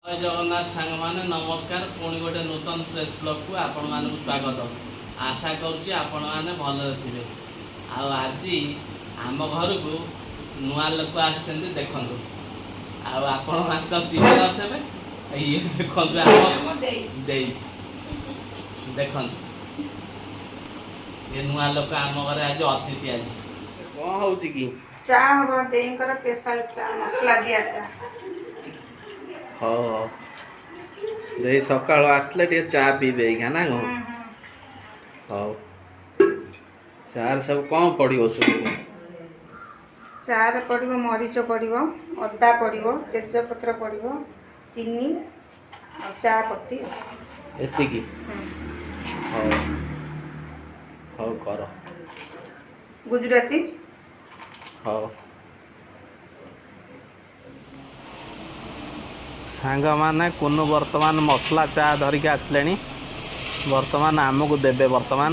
जय जगन्नाथ सांग माने नमस्कार पुणी गोटे नूतन प्रेस ब्लॉग को आपण मान स्वागत। आशा करुच्ची आपण मैंने भल थे। आज आम घर को नुआ लोक आसते देखु आपण मैंने तो चिन्ह नथे ये देखु देख ये नुआ लोक आम घर आज अतिथि आज कौन हो चा हम देकर स्पेशल चा मसला दिया चा हाँ दे सका आसले टे चा पीबे ना गो हाँ चार सब कौन पड़ो सब चार पड़ो मरीच पड़ो अदा पड़ो तेजपत्र पड़ो चीनी और चा पत्ती एतिकी हाँ हाँ कर गुजराती हाँ सांग मैंने कुनु वर्तमान मसला चा धरिक आसले वर्तमान आमको देबे वर्तमान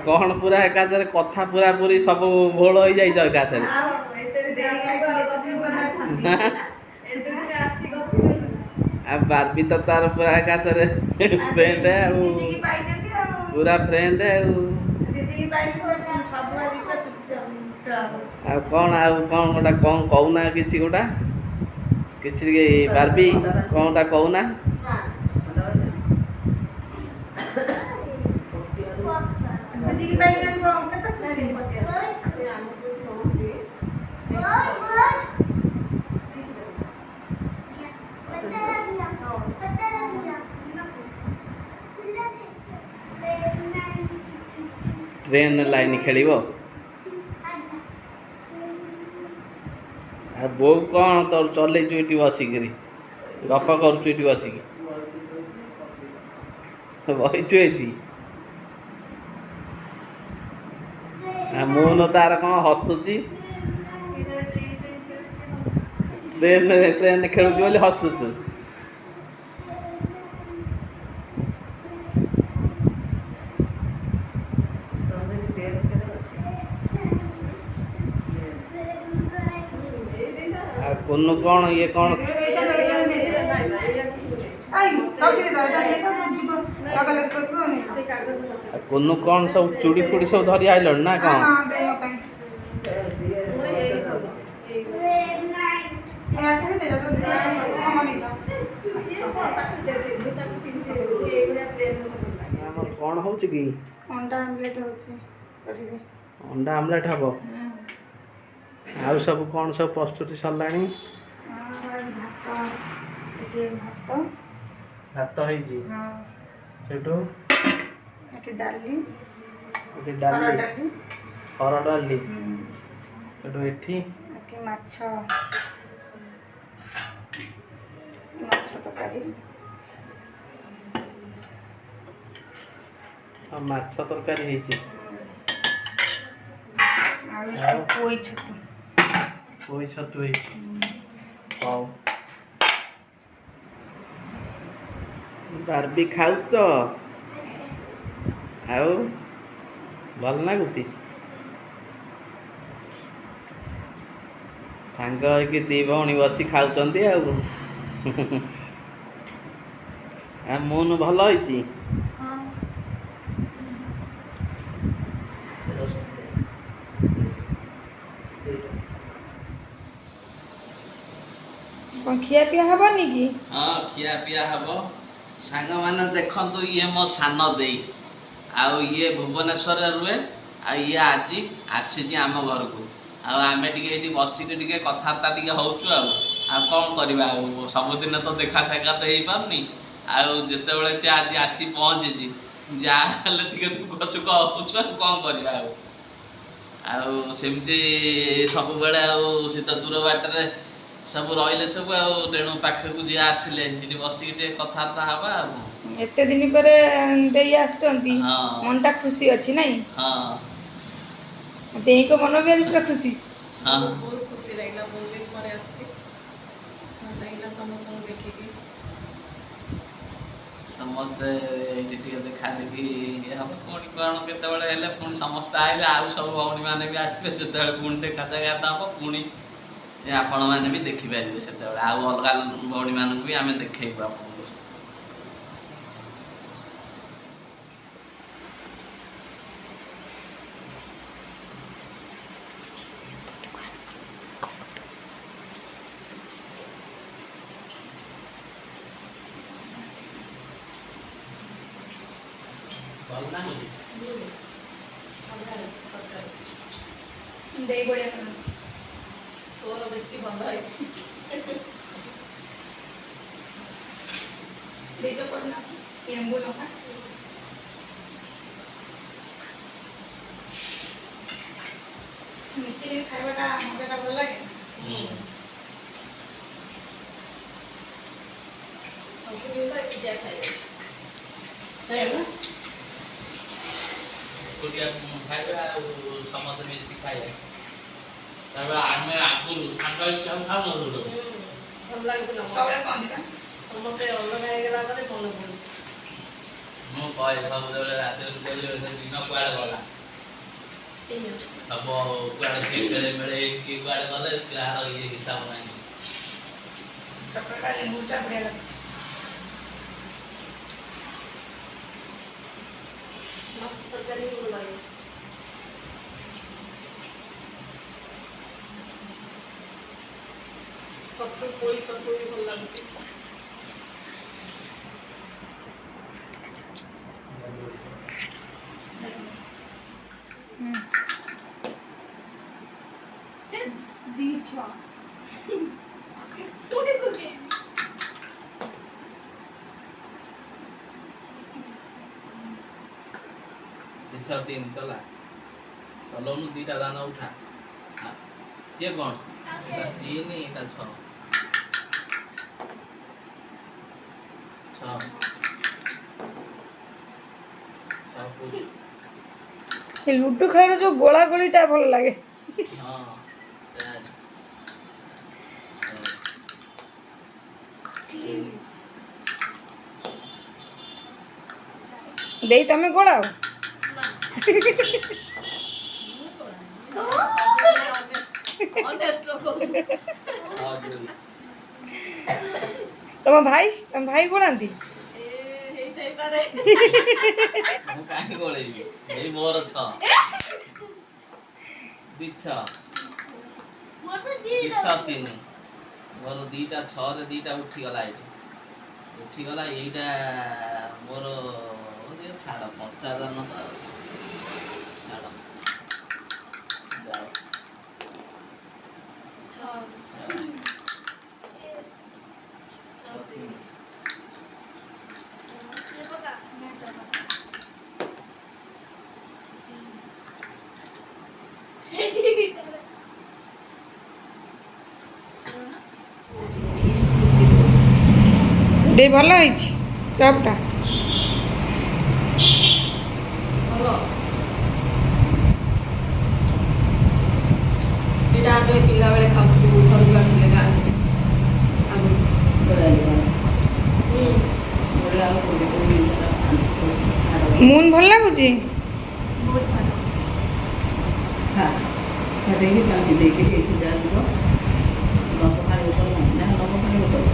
कौन पूरा एकाधर कथा पूरा पूरी सब घोल हो जाइए एकाधर बारबी तो तार पूरा एकाधर फ्रेंड है पूरा फ्रेंड है कौन गोटा कौन कहूना किसी गोटा किसी बारबी कौन गोटा कहूना ट्रेन लाइन खेल बो कौन तो चलैचु ये बसिक गप करुचु ये बसिक बहीचु ये मोहन तार कौन हसुची ट्रेन खेलुच बोली हसुचु कुन्नू कौन ये कौन कुन्नू कौन सब चूड़ी फुड़ी सब धरी आइल ना कौन कौन हो अंडा आमलेट अंडा आमलेट हम आउ सब कौन सब प्रस्तुति सरला भात डाली हर डाली एठी माछ तरकारी माछ तरकारी पोई छतु हौ बारबी खाऊच आउ भल लगुच सांग कि दी भौणी बसी खाऊ मोहन भल होई ଖିଆ ପିଆ ହବନି କି? ହଁ ଖିଆ ପିଆ ହବ। ସାଙ୍ଗମାନେ ଦେଖନ୍ତୁ ଇଏ ମୋ ସାନ ଦେଇ ଆଉ ଇଏ ଭୁବନେଶ୍ୱରରେ ରୁହେ ଆଉ ଇଏ ଆଜି ଆସିଛି ଆମ ଘରକୁ ଆଉ ଆମେ ଟିକେ ଏଠି ବସିକି ଟିକେ କଥାବାର୍ତ୍ତା ଟିକେ ହଉଛୁ ଆଉ କ'ଣ କରିବା ଆଉ ସବୁଦିନ ତ ଦେଖା ସାକ୍ଷାତ ହେଇପାରୁନି ଆଉ ଯେତେବେଳେ ସେ ଆଜି ଆସି ପହଞ୍ଚିଛି ଯାହା ହେଲେ ଟିକେ ଦୁଃଖ ସୁଖ ହଉଛୁ ଆଉ କ'ଣ କରିବା ଆଉ ସେମିତି ସବୁବେଳେ ଆଉ ସେ ତ ଦୂର ବାଟରେ ସବୁ ରହିଲେ ସବୁ ଆଉ ତେଣୁ ପାଖକୁ ଯିଏ ଆସିଲେ ଏଠି ବସିକି ଟିକେ କଥାବାର୍ତ୍ତା ହବା ଆଉ ଏତେ ଦିନ ପରେ ଦେଇ ଆସିଛନ୍ତି। ହଁ ମନଟା ଖୁସି ଅଛି ନାଇଁ? ହଁ ଦେଇଙ୍କ ମନ ବି ଆଜି ପୁରା ଖୁସି। ହଁ ବହୁତ ଖୁସି ଲାଗିଲା, ବହୁତ ଦିନ ପରେ ଆସିଛି, ଭଲ ଲାଗିଲା ସମସ୍ତଙ୍କୁ ଦେଖିକି। ସମସ୍ତେ ଏଠି ଟିକେ ଦେଖା ଦେଖି ହବ ପୁଣି କ'ଣ କେତେବେଳେ ହେଲେ ପୁଣି ସମସ୍ତେ ଆଇଲେ ଆଉ ସବୁ ଭଉଣୀମାନେ ବି ଆସିବେ ସେତେବେଳେ ପୁଣି ଦେଖା ସାକ୍ଷାତ ହବ ପୁଣି ଆପଣମାନେ ବି ଦେଖିପାରିବେ ସେତେବେଳେ ଆଉ ଅଲଗା ଭଉଣୀମାନଙ୍କୁ ବି ଆମେ ଦେଖେଇବୁ ଆପଣଙ୍କୁ। ଦେଇ ବଢିଆ କର। ତୋର ବେଶୀ ଭଲ ହେଇଛି। ଦେଇ ଚପଟ ନା ଲେମ୍ବୁ ଲଙ୍କା ମିଶିକି ଖାଇବାଟା ମଜାଟା ଭଲ ଲାଗେ। ସବୁଦିନ ତ ଏକୁଟିଆ ଖାଇବେ। ଏକୁଟିଆ ଖାଇବା ଆଉ ସମସ୍ତେ ମିଶିକି ଖାଇବା ତାପରେ ଆମେ ଆଗରୁ ସାଙ୍ଗ ହେଇକି ଖାଉନଥିଲୁ। ଭଲ ଲାଗୁଥିଲା ସବୁବେଳେ କହନ୍ତି ବା ସମସ୍ତେ ଅଲଗା ହେଇଗଲା ପରେ ମନେ ପଡୁଛି। ମୁଁ କହେ ସବୁବେଳେ ରାତିରେ କହିଲେ ଦିନ କୁଆଡ଼େ ଗଲା ସବୁ କୁଆଡ଼େ କିଏ ଖେଳେ ମେଳେ କିଏ କୁଆଡ଼େ ଗଲେ କାହାର ଇଏ ହିସାବ ନାହିଁ। ଚପଟା ଲେମ୍ବୁଟା ବଢିଆ ଲାଗୁଛି। ମାଛ ତରକାରୀ ବି ଭଲ ଲାଗୁଛି। ଛତୁ ପୋଇ ଛତୁ ବି ଭଲ ଲାଗୁଛି। ଇଚ୍ଛା ତିନି ଚଲା ଚଲଉନୁ ଦିଟା ଦାନ ଉଠା ସିଏ କ'ଣ ଏଇଟା ତିନି ଏଇଟା ଛଅ ଲୁଡୁ ଖେଳର ଯୋଉ ଗୋଳା ଗୋଳିଟା ଭଲ ଲାଗେ। ହଁ ଦେଇ ତମେ ଗୋଳାଅ। ତମ ଭାଇ ଗୋଳାନ୍ତି? ହେଇଥାଇପାରେ। ମୁଁ କାହିଁକି ଗୋଳେଇବି ଏଇ ମୋର ଛଅ ଦି ଛଅ ତିନି ମୋର ଦିଟା ଛଅରେ ଦିଟା ଉଠିଗଲା ଏଇଠି ଉଠିଗଲା ଏଇଟା ମୋର ଛାଡ଼ ପଞ୍ଚାବନ ତ ଛାଡ଼ ଦେଇ ଭଲ ହେଇଛି ଚପଟା। ଏଇଟା ଆମେ ପିଲାବେଳେ ଖାଉଥିଲୁ ଘରକୁ ଆସିଲେ ଗାଁକୁ। ମୁନ୍ ଭଲ ଲାଗୁଛି। ବହୁତ ଭଲ। ଦେଇକି ଏଇଠି ଯାହା ଲମ୍ବ ପାଣି ବୋତଲ ନାହିଁ ନା ଲମ୍ବ ପାଣି ବୋତଲ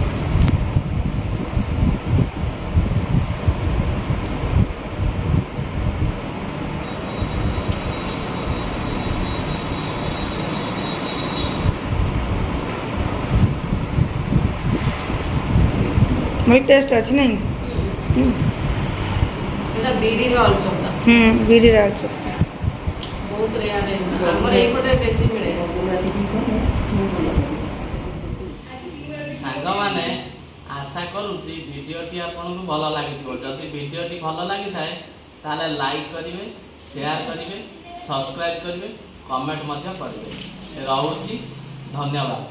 ଭଲ ଟେଷ୍ଟ ଅଛି ନାଇଁ? ଏଇଟା ବିରିର ଆଳୁଚପଟା ବିରିର ଆଳୁଚପ। ବହୁତ ରେୟାର ଆମର ଏଇପଟେ ବେଶୀ ମିଳେ। ସାଙ୍ଗମାନେ ଆଶା କରୁଛି ଭିଡ଼ିଓଟି ଆପଣଙ୍କୁ ଭଲ ଲାଗିଥିବ। ଯଦି ଭିଡ଼ିଓଟି ଭଲ ଲାଗିଥାଏ ତାହେଲେ ଲାଇକ୍ କରିବେ, ସେୟାର କରିବେ, ସବସ୍କ୍ରାଇବ୍ କରିବେ, କମେଣ୍ଟ ମଧ୍ୟ କରିବେ। ରହୁଛି, ଧନ୍ୟବାଦ।